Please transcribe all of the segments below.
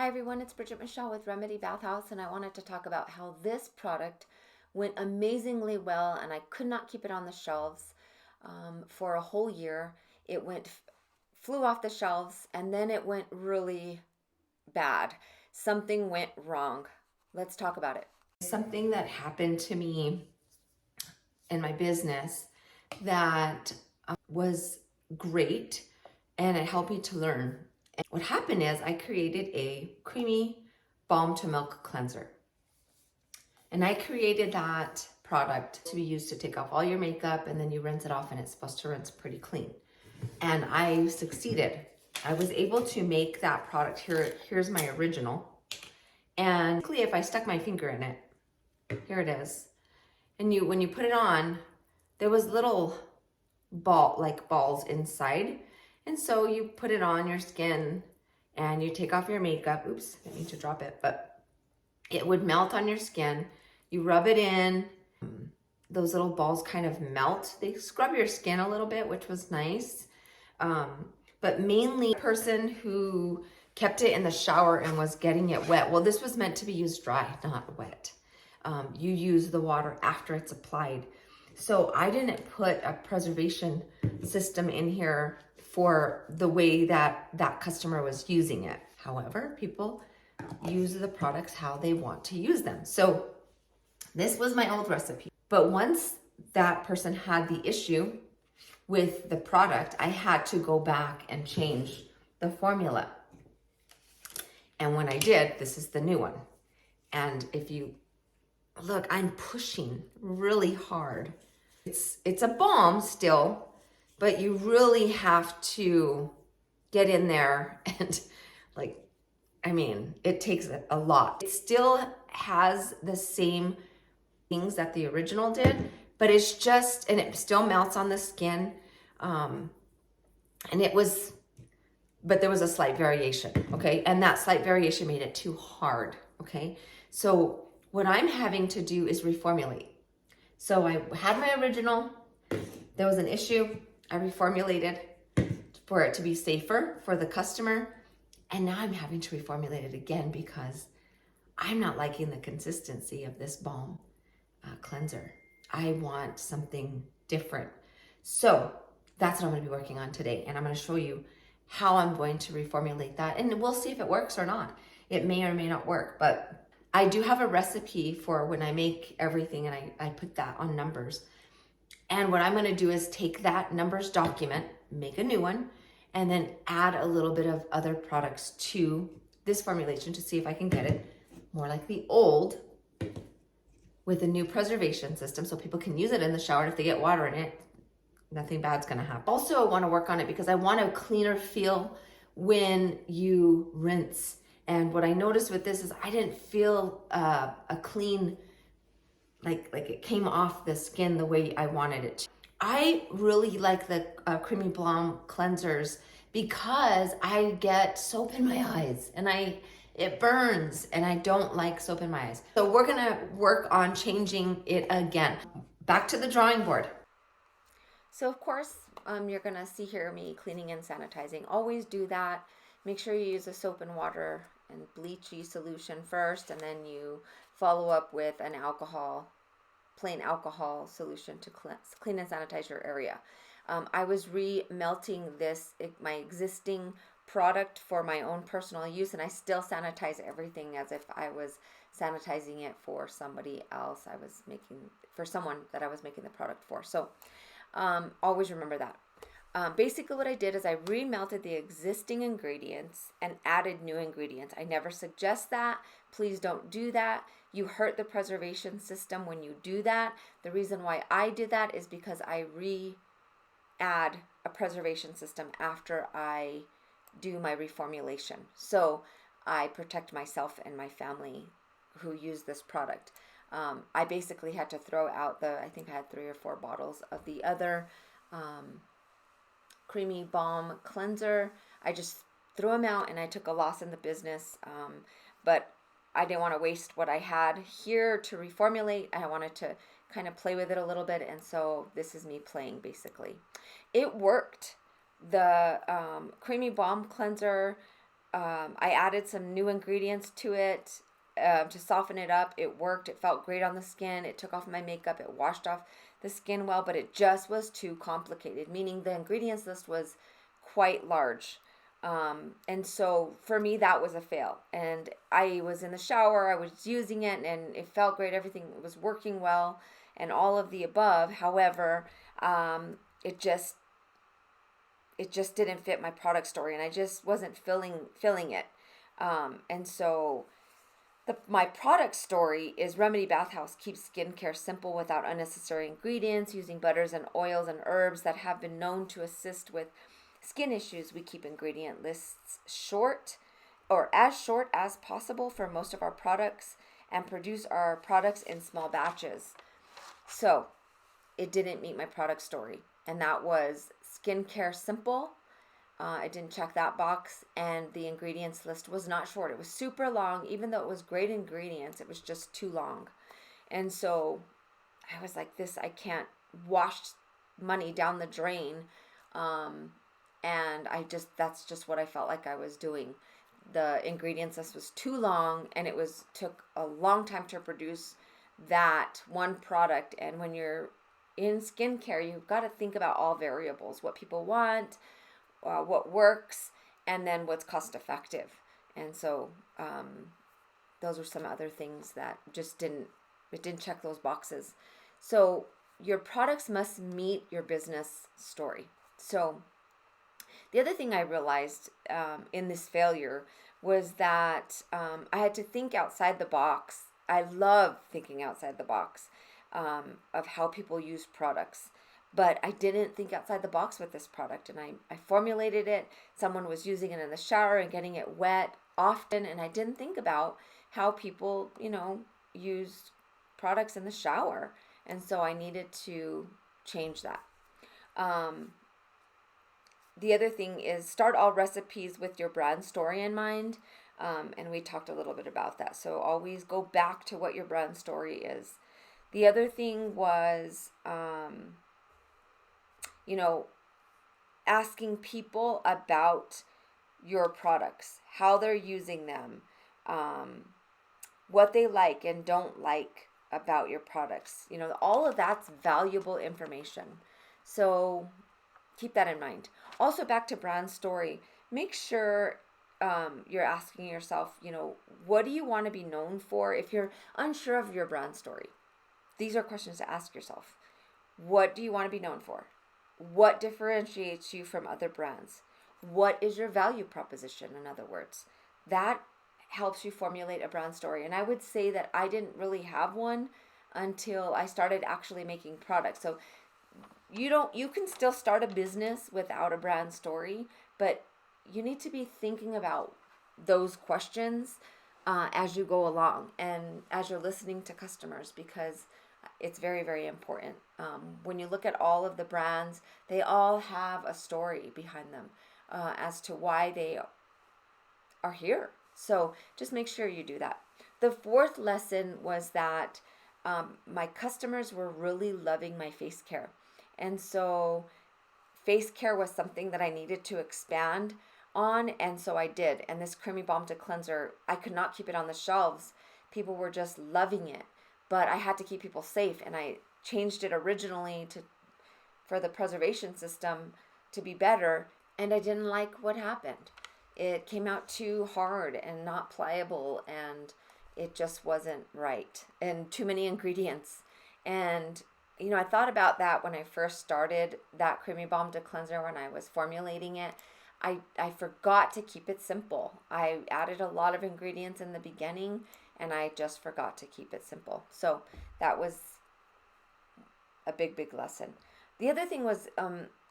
Hi everyone, it's Bridget Michelle with Remedy Bathhouse, and I wanted to talk about how this product went amazingly well, and I could not keep it on the shelves for a whole year. It flew off the shelves, and then it went really bad. Something went wrong. Let's talk about it. Something that happened to me in my business that was great, and it helped me to learn. And what happened is I created a creamy balm to milk cleanser. And I created that product to be used to take off all your makeup, and then you rinse it off, and it's supposed to rinse pretty clean. And I succeeded. I was able to make that product. Here's my original. And if I stuck my finger in it, here it is. And when you put it on, there was little balls inside. And so you put it on your skin and you take off your makeup. Oops, I didn't mean to drop it, but it would melt on your skin. You rub it in, those little balls kind of melt. They scrub your skin a little bit, which was nice. But mainly the person who kept it in the shower and was getting it wet. Well, this was meant to be used dry, not wet. You use the water after it's applied. So I didn't put a preservation system in here for the way that that customer was using it. However, people use the products how they want to use them. So this was my old recipe. But once that person had the issue with the product, I had to go back and change the formula. And when I did, this is the new one. And if you look, I'm pushing really hard. It's a balm still, but you really have to get in there and it takes a lot. It still has the same things that the original did, but it still melts on the skin. But there was a slight variation, okay? And that slight variation made it too hard, okay? So what I'm having to do is reformulate. So I had my original, there was an issue, I reformulated for it to be safer for the customer, and now I'm having to reformulate it again because I'm not liking the consistency of this balm cleanser. I want something different. So that's what I'm gonna be working on today, and I'm gonna show you how I'm going to reformulate that, and we'll see if it works or not. It may or may not work, but I do have a recipe for when I make everything, and I put that on numbers. And what I'm gonna do is take that numbers document, make a new one, and then add a little bit of other products to this formulation to see if I can get it more like the old with a new preservation system so people can use it in the shower. If they get water in it, nothing bad's gonna happen. Also, I wanna work on it because I want a cleaner feel when you rinse. And what I noticed with this is I didn't feel a clean, like it came off the skin the way I wanted it to. I really like the Creamy Balm cleansers because I get soap in my eyes and it burns, and I don't like soap in my eyes. So we're gonna work on changing it again. Back to the drawing board. So of course, you're gonna see here me cleaning and sanitizing. Always do that. Make sure you use a soap and water and bleachy solution first, and then you follow up with an plain alcohol solution to clean and sanitize your area. I was re-melting my existing product for my own personal use, and I still sanitize everything as if I was sanitizing it for somebody else. For someone that I was making the product for. So always remember that. Basically what I did is I remelted the existing ingredients and added new ingredients. I never suggest that. Please don't do that. You hurt the preservation system when you do that. The reason why I did that is because I add a preservation system after I do my reformulation. So I protect myself and my family who use this product. I basically had to throw out I think I had 3 or 4 bottles of the other Creamy Balm cleanser. I just threw them out, and I took a loss in the business. But I didn't want to waste what I had here to reformulate. I wanted to kind of play with it a little bit, and so this is me playing basically. It worked. The Creamy Balm cleanser I added some new ingredients to it to soften it up. It worked. It felt great on the skin. It took off my makeup. It washed off the skin well, but it just was too complicated, meaning the ingredients list was quite large. And so for me, that was a fail. And I was in the shower, I was using it, and it felt great. Everything was working well, and all of the above. However, um, it just it just didn't fit my product story, and I just wasn't filling it. And so my product story is Remedy Bathhouse keeps skincare simple without unnecessary ingredients, using butters and oils and herbs that have been known to assist with skin issues. We keep ingredient lists short or as short as possible for most of our products and produce our products in small batches. So it didn't meet my product story, and that was skincare simple. I didn't check that box, and the ingredients list was not short. It was super long, even though it was great ingredients. It was just too long, and so I was like, "This I can't wash money down the drain," and that's just what I felt like I was doing. The ingredients list was too long, and it was took a long time to produce that one product. And when you're in skincare, you've got to think about all variables: what people want, what works, and then what's cost effective. And so those are some other things that just didn't check those boxes. So your products must meet your business story. So the other thing I realized in this failure was that I had to think outside the box. I love thinking outside the box of how people use products. But I didn't think outside the box with this product, and I formulated it. Someone was using it in the shower and getting it wet often, and I didn't think about how people, use products in the shower. And so I needed to change that. Um, the other thing is start all recipes with your brand story in mind. And we talked a little bit about that. So always go back to what your brand story is. The other thing was, asking people about your products, how they're using them, what they like and don't like about your products. All of that's valuable information. So keep that in mind. Also, back to brand story, make sure you're asking yourself, what do you want to be known for? If you're unsure of your brand story, these are questions to ask yourself. What do you want to be known for? What differentiates you from other brands? What is your value proposition, in other words? That helps you formulate a brand story. And I would say that I didn't really have one until I started actually making products. So you can still start a business without a brand story, but you need to be thinking about those questions as you go along and as you're listening to customers, because it's very, very important. When you look at all of the brands, they all have a story behind them as to why they are here. So just make sure you do that. The fourth lesson was that my customers were really loving my face care. And so face care was something that I needed to expand on, and so I did. And this Creamy Balm to Cleanser, I could not keep it on the shelves. People were just loving it, but I had to keep people safe, and I changed it originally for the preservation system to be better, and I didn't like what happened. It came out too hard and not pliable, and it just wasn't right, and too many ingredients. And I thought about that when I first started that Creamy Balm to Cleanser. When I was formulating it, I forgot to keep it simple. I added a lot of ingredients in the beginning, and I just forgot to keep it simple. So that was a big, big lesson. The other thing was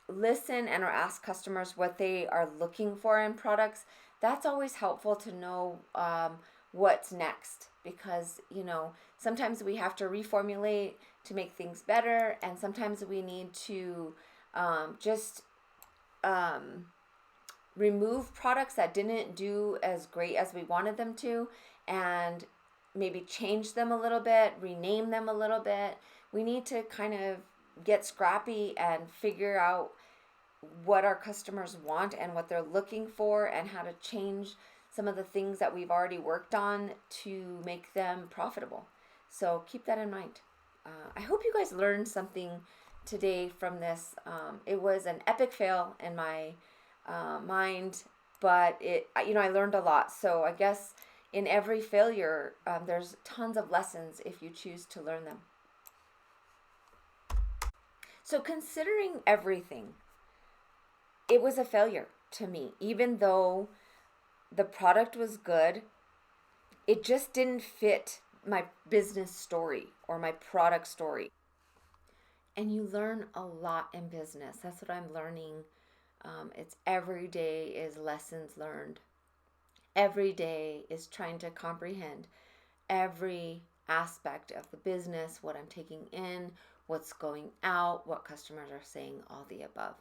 listen and or ask customers what they are looking for in products. That's always helpful to know what's next, because sometimes we have to reformulate to make things better, and sometimes we need to just remove products that didn't do as great as we wanted them to, and maybe change them a little bit, rename them a little bit. We need to kind of get scrappy and figure out what our customers want and what they're looking for, and how to change some of the things that we've already worked on to make them profitable. So keep that in mind. I hope you guys learned something today from this. It was an epic fail in my mind, but I learned a lot. So I guess in every failure, there's tons of lessons if you choose to learn them. So considering everything, it was a failure to me. Even though the product was good, it just didn't fit my business story or my product story. And you learn a lot in business. That's what I'm learning. It's every day is lessons learned. Every day is trying to comprehend every aspect of the business, what I'm taking in, what's going out, what customers are saying, all the above.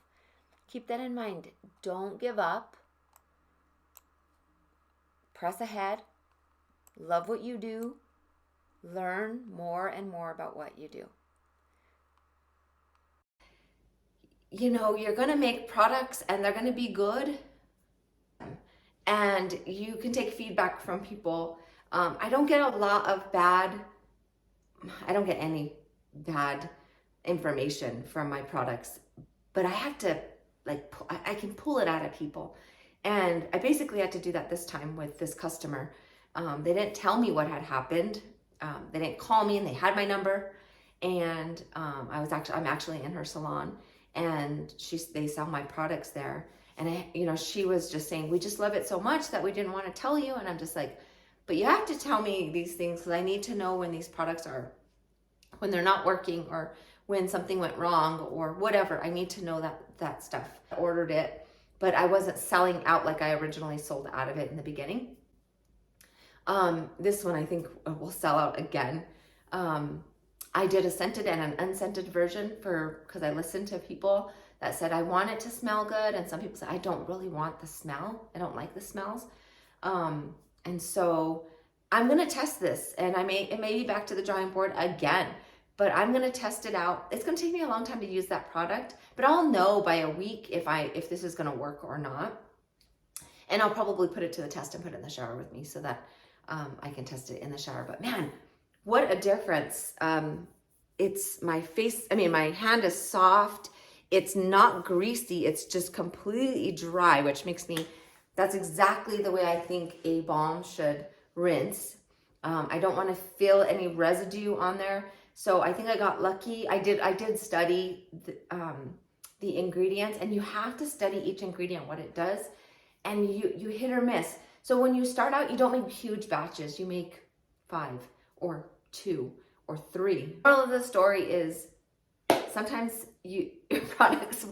Keep that in mind. Don't give up. Press ahead. Love what you do. Learn more and more about what you do. You're going to make products and they're going to be good. And you can take feedback from people. I don't get any bad information from my products, but I have to, I can pull it out of people. And I basically had to do that this time with this customer. They didn't tell me what had happened. They didn't call me, and they had my number. And I'm actually in her salon, and they sell my products there. And she was just saying, we just love it so much that we didn't want to tell you. And I'm just like, but you have to tell me these things, because I need to know when these products when they're not working, or when something went wrong, or whatever. I need to know that stuff. I ordered it, but I wasn't selling out like I originally sold out of it in the beginning. This one I think will sell out again. I did a scented and an unscented version because I listened to people that said, I want it to smell good. And some people said, I don't really want the smell. I don't like the smells. And so I'm going to test this, and it may be back to the drawing board again, but I'm going to test it out. It's going to take me a long time to use that product, but I'll know by a week if this is going to work or not. And I'll probably put it to the test and put it in the shower with me so that I can test it in the shower. But man, what a difference. It's my hand is soft. It's not greasy. It's just completely dry, which that's exactly the way I think a balm should rinse. I don't want to feel any residue on there. So I think I got lucky. I did study the ingredients, and you have to study each ingredient, what it does, and you hit or miss. So when you start out, you don't make huge batches. You make 5 or 2 or 3. The moral of the story is sometimes your products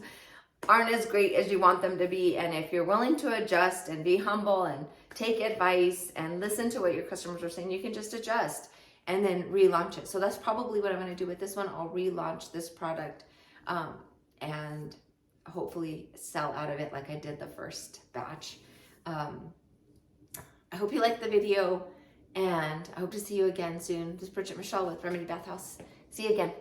aren't as great as you want them to be. And if you're willing to adjust and be humble and take advice and listen to what your customers are saying, you can just adjust and then relaunch it. So that's probably what I'm going to do with this one. I'll relaunch this product and hopefully sell out of it like I did the first batch. I hope you liked the video, and I hope to see you again soon. This is Bridget Michelle with Remedy Bath House. See you again.